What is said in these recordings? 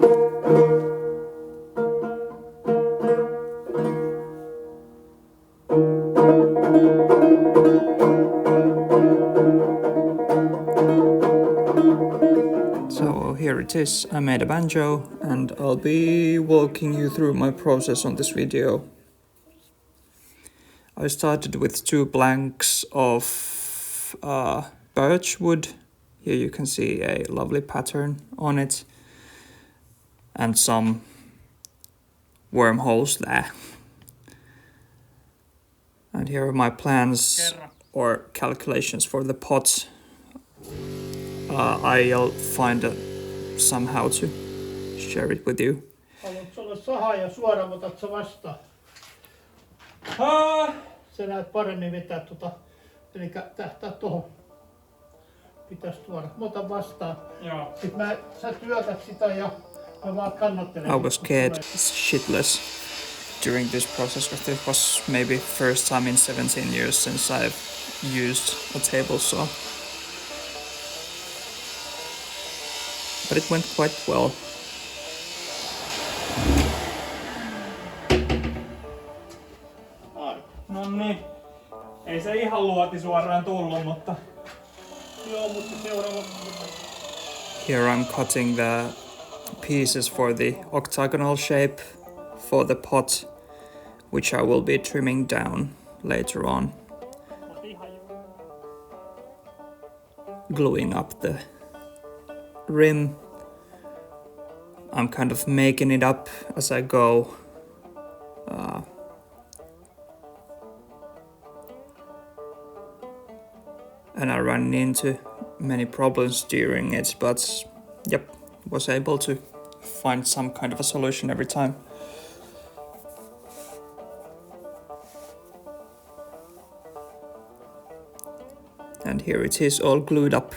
So here it is, I made a banjo and I'll be walking you through my process on this video. I started with 2 planks of birch wood. Here you can see a lovely pattern on it and some wormholes there. And here are my plans or calculations for the pot. I'll find somehow to share it with you. Haluatko olla saha ja suoraan otat sä vastaan? Sä näet paremmin vetää eli tähtää tohon. Pitäis tuoda. Mä otan vastaan. Joo. Sit sä työtät sitä ja mä vaan kannattelen. I was scared shitless during this process because this was maybe first time in 17 years since I've used a table saw. But it went quite well. No niin. Ei se ihan luotisuoraan tullut, mutta... Joo, mutta seuraava... Here I'm cutting the pieces for the octagonal shape for the pot, which I will be trimming down later on. Gluing up the rim. I'm kind of making it up as I go. And I ran into many problems during it, but yep, was able to find some kind of a solution every time. And here it is all glued up.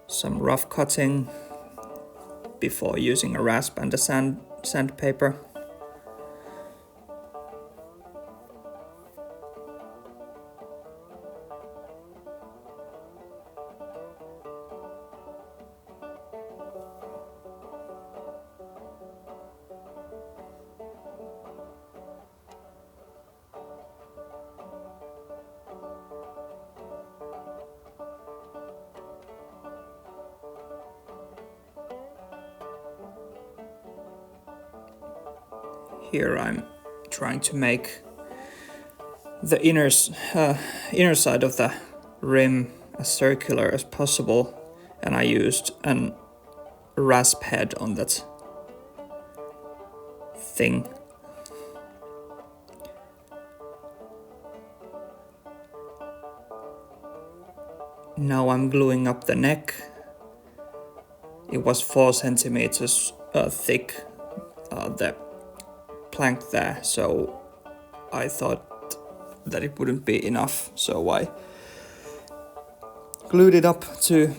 Some rough cutting before using a rasp and a sandpaper. Here I'm trying to make the inner side of the rim as circular as possible, and I used a rasp head on that thing. Now I'm gluing up the neck. It was 4 centimeters thick, the plank there, so I thought that it wouldn't be enough, so I glued it up to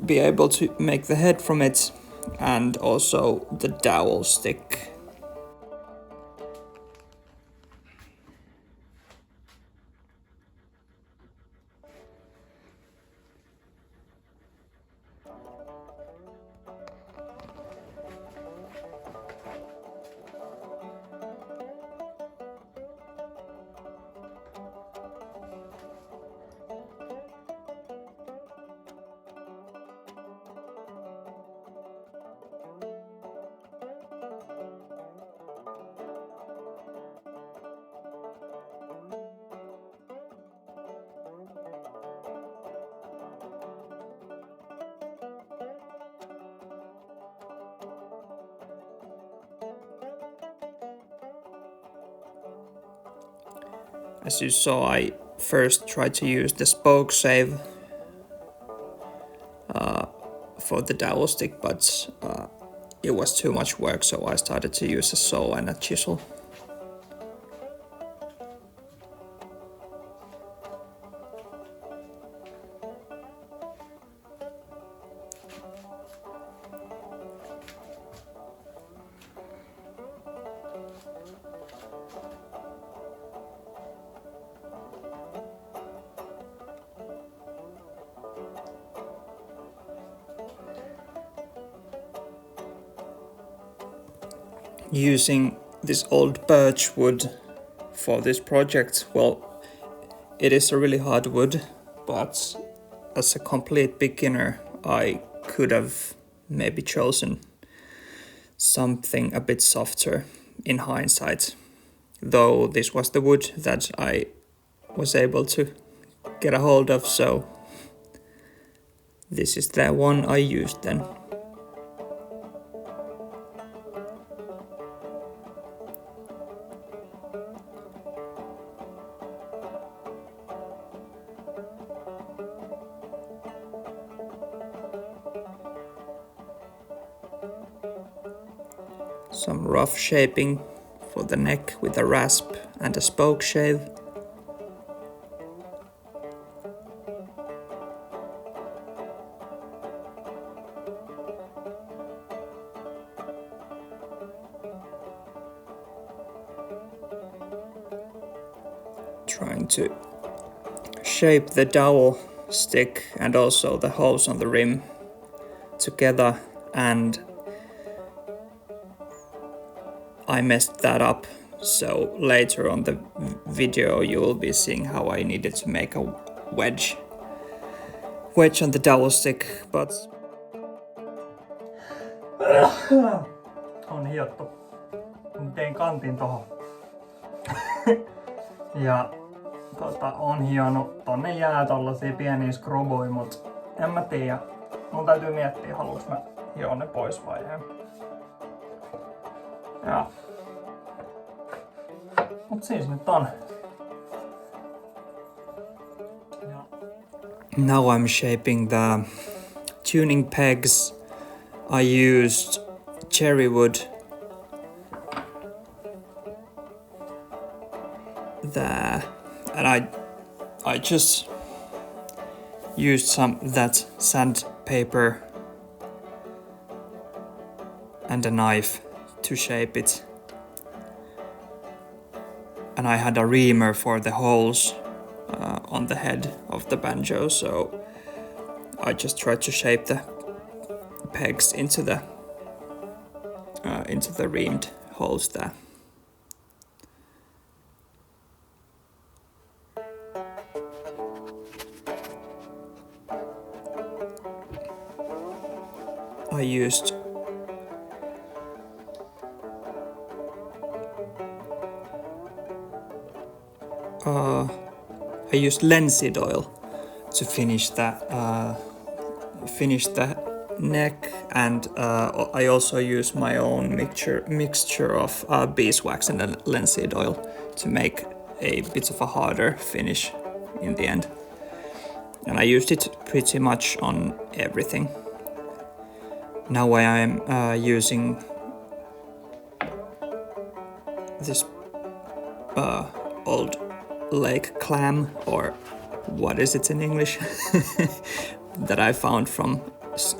be able to make the head from it and also the dowel stick. As you saw, I first tried to use the spoke save for the dowel stick, but it was too much work, so I started to use a saw and a chisel. using this old birch wood for this project. Well, it is a really hard wood, but as a complete beginner, I could have maybe chosen something a bit softer in hindsight. Though this was the wood that I was able to get a hold of, so this is the one I used then. Some rough shaping for the neck with a rasp and a spoke shave. Trying to shape the dowel stick and also the holes on the rim together, and I messed that up, so later on the video you will be seeing how I needed to make a wedge on the dowel stick, but On hiottu. Tein kantin tohon. Ja on hionut, tonne jää tollasia pieniä skrubuja, mut en mä tiedä. Mun täytyy miettiä, haluuks mä hioa ne pois vai ei. Ja. Mut siis nyt on. Ja. now I'm shaping the tuning pegs. I used cherry wood. And I just used some that sandpaper and a knife to shape it. And I had a reamer for the holes on the head of the banjo, so I just tried to shape the pegs into the reamed holes there. I used linseed oil to finish the neck, and I also use my own mixture of beeswax and linseed oil to make a bit of a harder finish in the end. And I used it pretty much on everything. Now I am using this old lake clam, or what is it in English, that I found from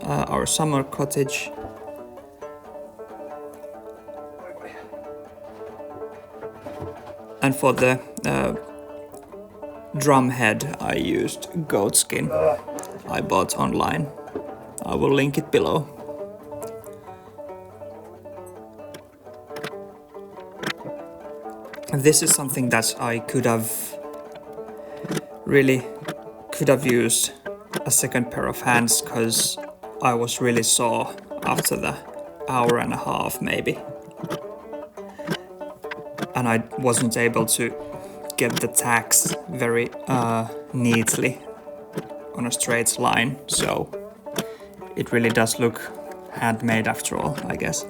our summer cottage. And for the drum head I used goat skin I bought online. I will link it below. This is something that I could have used a second pair of hands, because I was really sore after the hour and a half maybe. And I wasn't able to get the tacks very neatly on a straight line, so it really does look handmade after all, I guess.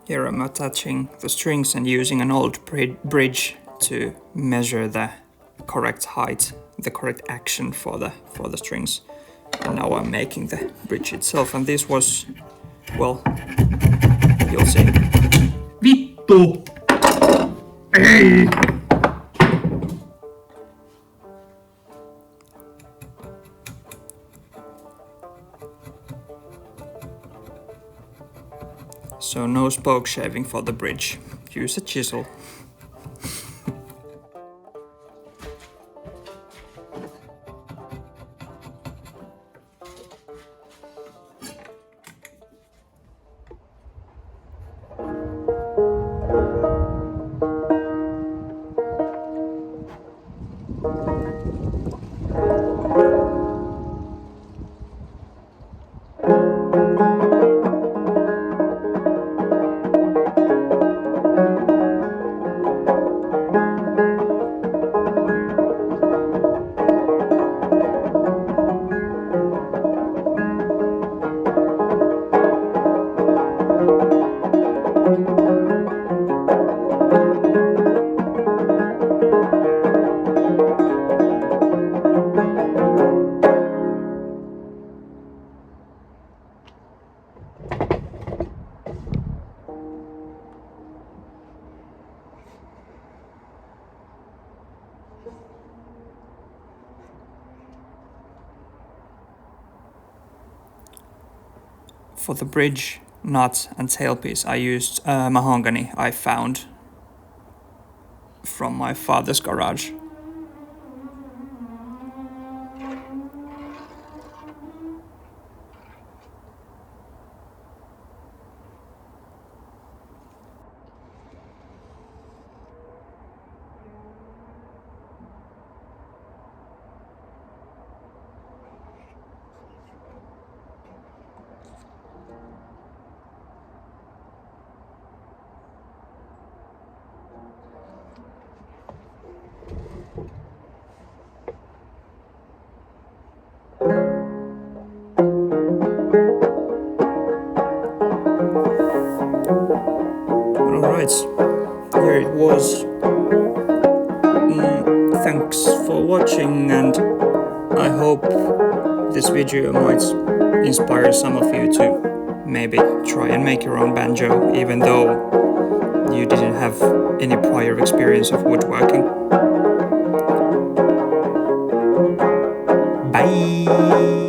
Here I'm attaching the strings and using an old bridge to measure the correct height, the correct action for the strings. And now I'm making the bridge itself, and this was, well, you'll see. Vittu! So no spoke shaving for the bridge. Use a chisel. For the bridge, nut and tailpiece I used mahogany I found from my father's garage. Alright, here it was. Thanks for watching, and I hope this video might inspire some of you to maybe try and make your own banjo, even though you didn't have any prior experience of woodworking. Bye!